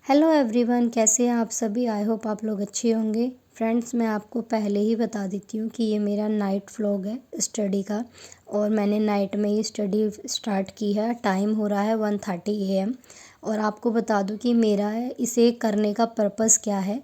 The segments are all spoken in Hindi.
हेलो एवरीवन, कैसे हैं आप सभी। आई होप आप लोग अच्छे होंगे। फ्रेंड्स, मैं आपको पहले ही बता देती हूँ कि ये मेरा नाइट व्लॉग है स्टडी का, और मैंने नाइट में ही स्टडी स्टार्ट की है। टाइम हो रहा है 1:30 AM। और आपको बता दूँ कि मेरा इसे करने का पर्पस क्या है,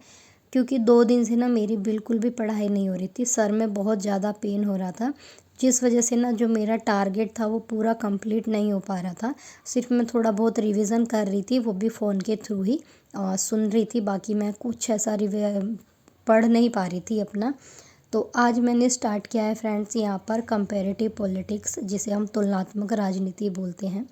क्योंकि 2 दिन से ना मेरी बिल्कुल भी पढ़ाई नहीं हो रही थी। सर में बहुत ज़्यादा पेन हो रहा था, जिस वजह से ना जो मेरा टारगेट था वो पूरा कंप्लीट नहीं हो पा रहा था। सिर्फ मैं थोड़ा बहुत रिवीजन कर रही थी, वो भी फ़ोन के थ्रू ही सुन रही थी। बाकी मैं कुछ ऐसा पढ़ नहीं पा रही थी अपना। तो आज मैंने स्टार्ट किया है फ्रेंड्स यहाँ पर कंपैरेटिव पॉलिटिक्स, जिसे हम तुलनात्मक राजनीति बोलते हैं।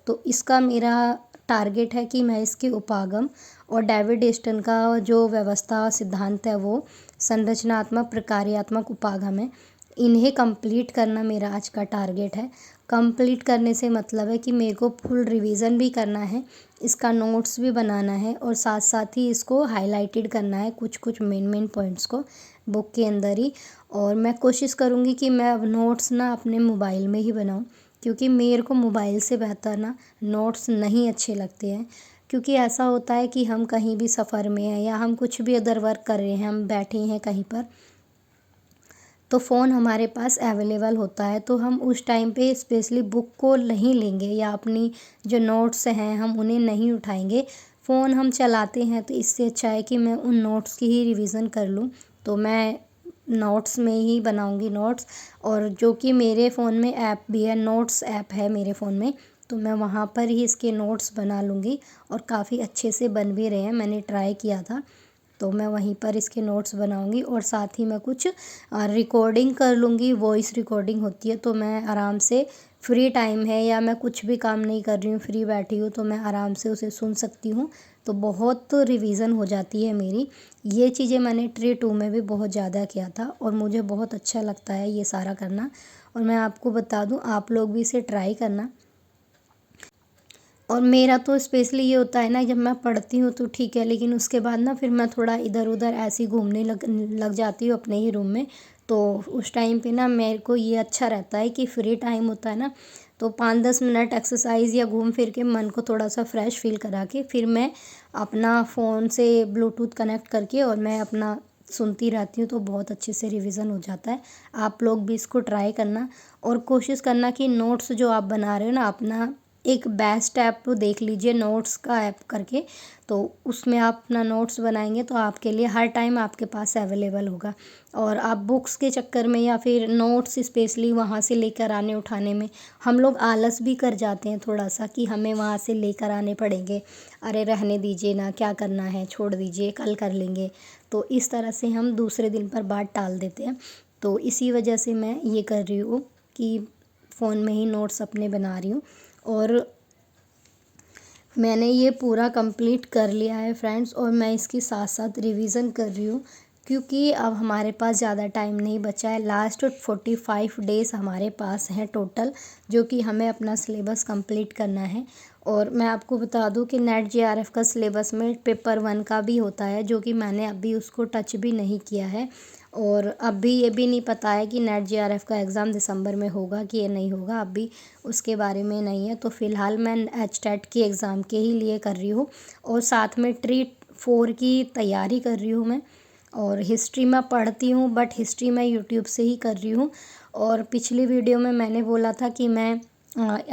तो इसका मेरा टारगेट है कि मैं इसके उपागम और डेविड ईस्टन का जो व्यवस्था सिद्धांत है वो संरचनात्मक प्रकार्यात्मक उपागम है, इन्हें कंप्लीट करना मेरा आज का टारगेट है। कंप्लीट करने से मतलब है कि मेरे को फुल रिवीजन भी करना है, इसका नोट्स भी बनाना है, और साथ साथ ही इसको हाईलाइटेड करना है कुछ कुछ मेन पॉइंट्स को बुक के अंदर ही। और मैं कोशिश करूँगी कि मैं अब नोट्स ना अपने मोबाइल में ही बनाऊँ, क्योंकि मेरे को मोबाइल से बेहतर ना नोट्स नहीं अच्छे लगते हैं। क्योंकि ऐसा होता है कि हम कहीं भी सफ़र में हैं या हम कुछ भी अदर वर्क कर रहे हैं, हम बैठे हैं कहीं पर, तो फ़ोन हमारे पास अवेलेबल होता है, तो हम उस टाइम पे स्पेशली बुक को नहीं लेंगे या अपनी जो नोट्स हैं हम उन्हें नहीं उठाएंगे। फ़ोन हम चलाते हैं, तो इससे अच्छा है कि मैं उन नोट्स की ही रिवीज़न कर लूँ। तो मैं नोट्स में ही बनाऊँगी नोट्स, और जो कि मेरे फ़ोन में ऐप भी है, नोट्स ऐप है मेरे फ़ोन में, तो मैं वहाँ पर ही इसके नोट्स बना लूँगी। और काफ़ी अच्छे से बन भी रहे हैं, मैंने ट्राई किया था। तो मैं वहीं पर इसके नोट्स बनाऊंगी, और साथ ही मैं कुछ रिकॉर्डिंग कर लूँगी। वॉइस रिकॉर्डिंग होती है, तो मैं आराम से फ्री टाइम है या मैं कुछ भी काम नहीं कर रही हूँ, फ्री बैठी हूँ, तो मैं आराम से उसे सुन सकती हूँ। तो बहुत रिवीजन हो जाती है मेरी। ये चीज़ें मैंने Tree 2 में भी बहुत ज़्यादा किया था, और मुझे बहुत अच्छा लगता है ये सारा करना। और मैं आपको बता दूँ, आप लोग भी इसे ट्राई करना। और मेरा तो स्पेशली ये होता है ना, जब मैं पढ़ती हूँ तो ठीक है, लेकिन उसके बाद ना फिर मैं थोड़ा इधर उधर ऐसे ही घूमने लग जाती हूँ अपने ही रूम में। तो उस टाइम पे ना मेरे को ये अच्छा रहता है कि फ्री टाइम होता है ना, तो 5-10 मिनट एक्सरसाइज या घूम फिर के मन को थोड़ा सा फ्रेश फील करा के फिर मैं अपना फ़ोन से ब्लूटूथ कनेक्ट करके और मैं अपना सुनती रहती हूँ, तो बहुत अच्छे से रिवीजन हो जाता है। आप लोग भी इसको ट्राई करना, और कोशिश करना कि नोट्स जो आप बना रहे हो ना, अपना एक बेस्ट ऐप देख लीजिए नोट्स का ऐप करके। तो उसमें आप अपना नोट्स बनाएंगे तो आपके लिए हर टाइम आपके पास अवेलेबल होगा। और आप बुक्स के चक्कर में या फिर नोट्स स्पेशली वहाँ से लेकर आने उठाने में हम लोग आलस भी कर जाते हैं थोड़ा सा, कि हमें वहाँ से लेकर आने पड़ेंगे, अरे रहने दीजिए ना, क्या करना है, छोड़ दीजिए, कल कर लेंगे। तो इस तरह से हम दूसरे दिन पर बात टाल देते हैं। तो इसी वजह से मैं ये कर रही हूँ कि फ़ोन में ही नोट्स अपने बना रही हूँ। और मैंने ये पूरा कंप्लीट कर लिया है फ्रेंड्स, और मैं इसकी साथ साथ रिवीजन कर रही हूँ, क्योंकि अब हमारे पास ज़्यादा टाइम नहीं बचा है। लास्ट 45 डेज़ हमारे पास हैं टोटल, जो कि हमें अपना सिलेबस कंप्लीट करना है। और मैं आपको बता दूं कि नेट JRF का सिलेबस में पेपर 1 का भी होता है, जो कि मैंने अभी उसको टच भी नहीं किया है। और अभी ये भी नहीं पता है कि नेट JRF का एग्ज़ाम दिसंबर में होगा कि ये नहीं होगा, अभी उसके बारे में नहीं है। तो फ़िलहाल मैं HTET की एग्ज़ाम के ही लिए कर रही हूँ, और साथ में Tree 4 की तैयारी कर रही हूँ मैं। और हिस्ट्री मैं पढ़ती हूँ, बट हिस्ट्री मैं यूट्यूब से ही कर रही हूँ। और पिछली वीडियो में मैंने बोला था कि मैं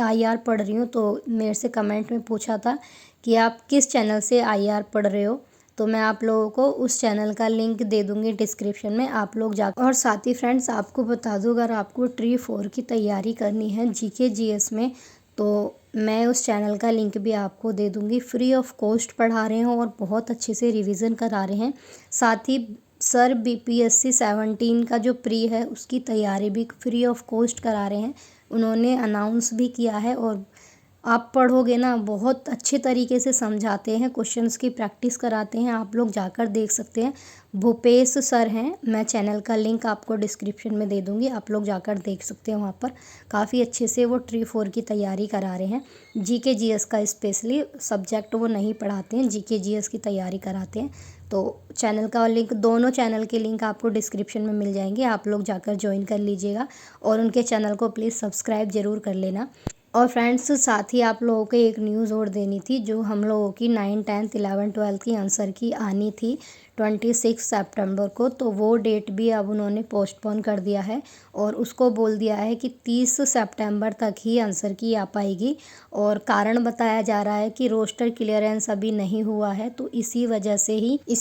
IR पढ़ रही हूँ, तो मेरे से कमेंट में पूछा था कि आप किस चैनल से IR पढ़ रहे हो। तो मैं आप लोगों को उस चैनल का लिंक दे दूँगी डिस्क्रिप्शन में, आप लोग जा। और साथ ही फ्रेंड्स, आपको बता दूँ, अगर आपको Tree 4 की तैयारी करनी है GK GS में, तो मैं उस चैनल का लिंक भी आपको दे दूँगी। फ्री ऑफ कॉस्ट पढ़ा रहे हैं और बहुत अच्छे से रिवीजन करा रहे हैं। साथ ही सर BPSC 17 का जो प्री है उसकी तैयारी भी फ्री ऑफ कॉस्ट करा रहे हैं, उन्होंने अनाउंस भी किया है। और आप पढ़ोगे ना, बहुत अच्छे तरीके से समझाते हैं, क्वेश्चंस की प्रैक्टिस कराते हैं, आप लोग जाकर देख सकते हैं। भूपेश सर हैं, मैं चैनल का लिंक आपको डिस्क्रिप्शन में दे दूँगी, आप लोग जाकर देख सकते हैं। वहाँ पर काफ़ी अच्छे से वो Tree 4 की तैयारी करा रहे हैं। GK GS का स्पेशली सब्जेक्ट वो नहीं पढ़ाते हैं, GK GS की तैयारी कराते हैं। तो चैनल का लिंक, दोनों चैनल के लिंक आपको डिस्क्रिप्शन में मिल जाएंगे, आप लोग जाकर ज्वाइन कर लीजिएगा, और उनके चैनल को प्लीज़ सब्सक्राइब ज़रूर कर लेना। और फ्रेंड्स साथ ही आप लोगों को एक न्यूज़ और देनी थी, जो हम लोगों की 9, 10, 11, 12 की आंसर की आनी थी 26 सितंबर को, तो वो डेट भी अब उन्होंने पोस्टपोन कर दिया है और उसको बोल दिया है कि 30 सितंबर तक ही आंसर की आ पाएगी। और कारण बताया जा रहा है कि रोस्टर क्लियरेंस अभी नहीं हुआ है, तो इसी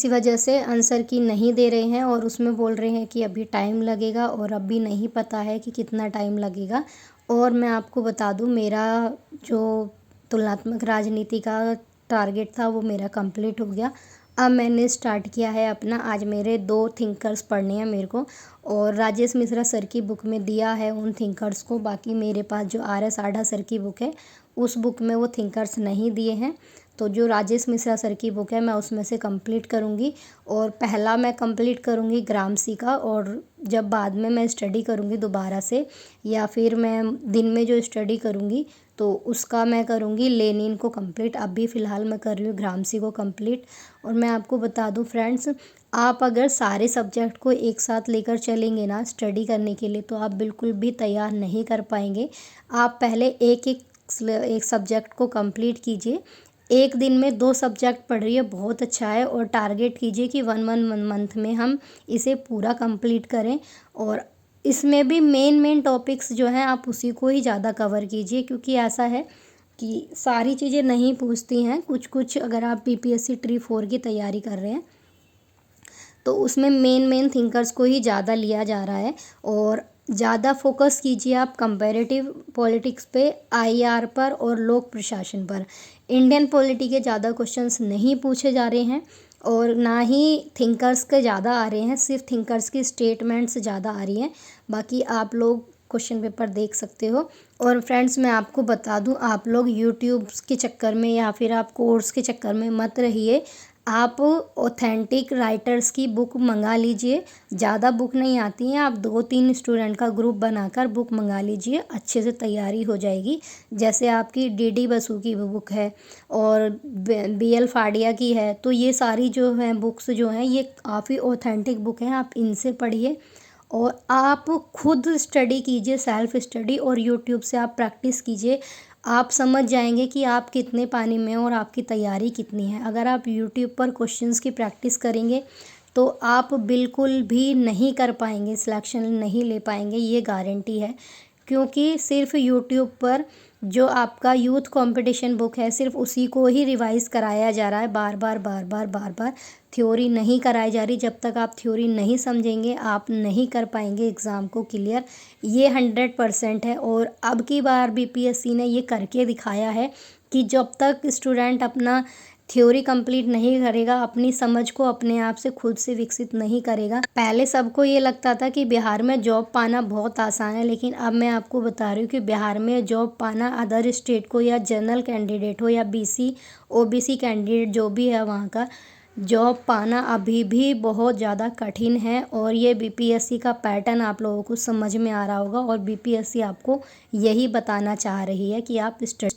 वजह से आंसर की नहीं दे रहे हैं और उसमें बोल रहे हैं कि अभी टाइम लगेगा और अभी नहीं पता है कि कितना टाइम लगेगा। और मैं आपको बता दूं, मेरा जो तुलनात्मक राजनीति का टारगेट था वो मेरा कंप्लीट हो गया। अब मैंने स्टार्ट किया है अपना, आज मेरे 2 थिंकर्स पढ़ने हैं मेरे को, और राजेश मिश्रा सर की बुक में दिया है उन थिंकर्स को। बाकी मेरे पास जो RS आढ़ा सर की बुक है उस बुक में वो थिंकर्स नहीं दिए हैं। तो जो राजेश मिश्रा सर की बुक है मैं उसमें से कंप्लीट करूँगी, और पहला मैं कंप्लीट करूँगी ग्रामसी का, और जब बाद में मैं स्टडी करूँगी दोबारा से, या फिर मैं दिन में जो स्टडी करूँगी तो उसका मैं करूँगी लेनिन को कंप्लीट। अभी फ़िलहाल मैं कर रही हूँ ग्रामसी को कंप्लीट। और मैं आपको बता दूँ फ्रेंड्स, आप अगर सारे सब्जेक्ट को एक साथ लेकर चलेंगे ना स्टडी करने के लिए, तो आप बिल्कुल भी तैयार नहीं कर पाएंगे। आप पहले एक सब्जेक्ट को कंप्लीट कीजिए। एक दिन में 2 सब्जेक्ट पढ़ रही है बहुत अच्छा है, और टारगेट कीजिए कि 1 मंथ में हम इसे पूरा कंप्लीट करें। और इसमें भी मेन टॉपिक्स जो हैं आप उसी को ही ज़्यादा कवर कीजिए, क्योंकि ऐसा है कि सारी चीज़ें नहीं पूछती हैं। कुछ अगर आप BPSC ट्री 4 की तैयारी कर रहे हैं तो उसमें मेन थिंकर्स को ही ज़्यादा लिया जा रहा है। और ज़्यादा फोकस कीजिए आप कंपैरेटिव पॉलिटिक्स पे, IR पर और लोक प्रशासन पर। इंडियन पॉलिटी के ज़्यादा क्वेश्चंस नहीं पूछे जा रहे हैं और ना ही थिंकर्स के ज़्यादा आ रहे हैं, सिर्फ थिंकर्स की स्टेटमेंट्स ज़्यादा आ रही हैं। बाकी आप लोग क्वेश्चन पेपर देख सकते हो। और फ्रेंड्स मैं आपको बता दूं, आप लोग यूट्यूब के चक्कर में या फिर आप कोर्स के चक्कर में मत रहिए। आप ऑथेंटिक राइटर्स की बुक मंगा लीजिए। ज़्यादा बुक नहीं आती हैं, आप 2-3 स्टूडेंट का ग्रुप बनाकर बुक मंगा लीजिए, अच्छे से तैयारी हो जाएगी। जैसे आपकी DD बसु की बुक है और BL फाड़िया की है, तो ये सारी जो हैं बुक्स जो हैं ये काफ़ी ऑथेंटिक बुक हैं, आप इनसे पढ़िए। और आप खुद स्टडी कीजिए, सेल्फ स्टडी, और यूट्यूब से आप प्रैक्टिस कीजिए। आप समझ जाएंगे कि आप कितने पानी में हैं और आपकी तैयारी कितनी है। अगर आप यूट्यूब पर क्वेश्चंस की प्रैक्टिस करेंगे तो आप बिल्कुल भी नहीं कर पाएंगे, सिलेक्शन नहीं ले पाएंगे, ये गारंटी है। क्योंकि सिर्फ यूट्यूब पर जो आपका यूथ कंपटीशन बुक है सिर्फ उसी को ही रिवाइज कराया जा रहा है, बार बार थ्योरी नहीं कराई जा रही। जब तक आप थ्योरी नहीं समझेंगे आप नहीं कर पाएंगे एग्ज़ाम को क्लियर, ये 100% है। और अब की बार BPSC ने ये करके दिखाया है कि जब तक स्टूडेंट अपना थ्योरी कंप्लीट नहीं करेगा, अपनी समझ को अपने आप से खुद से विकसित नहीं करेगा। पहले सबको ये लगता था कि बिहार में जॉब पाना बहुत आसान है, लेकिन अब मैं आपको बता रही हूँ कि बिहार में जॉब पाना अदर स्टेट को, या जनरल कैंडिडेट हो या BC OBC कैंडिडेट जो भी है वहाँ का, जॉब पाना अभी भी बहुत ज़्यादा कठिन है। और ये BPSC का पैटर्न आप लोगों को समझ में आ रहा होगा, और BPSC आपको यही बताना चाह रही है कि आप स्टडी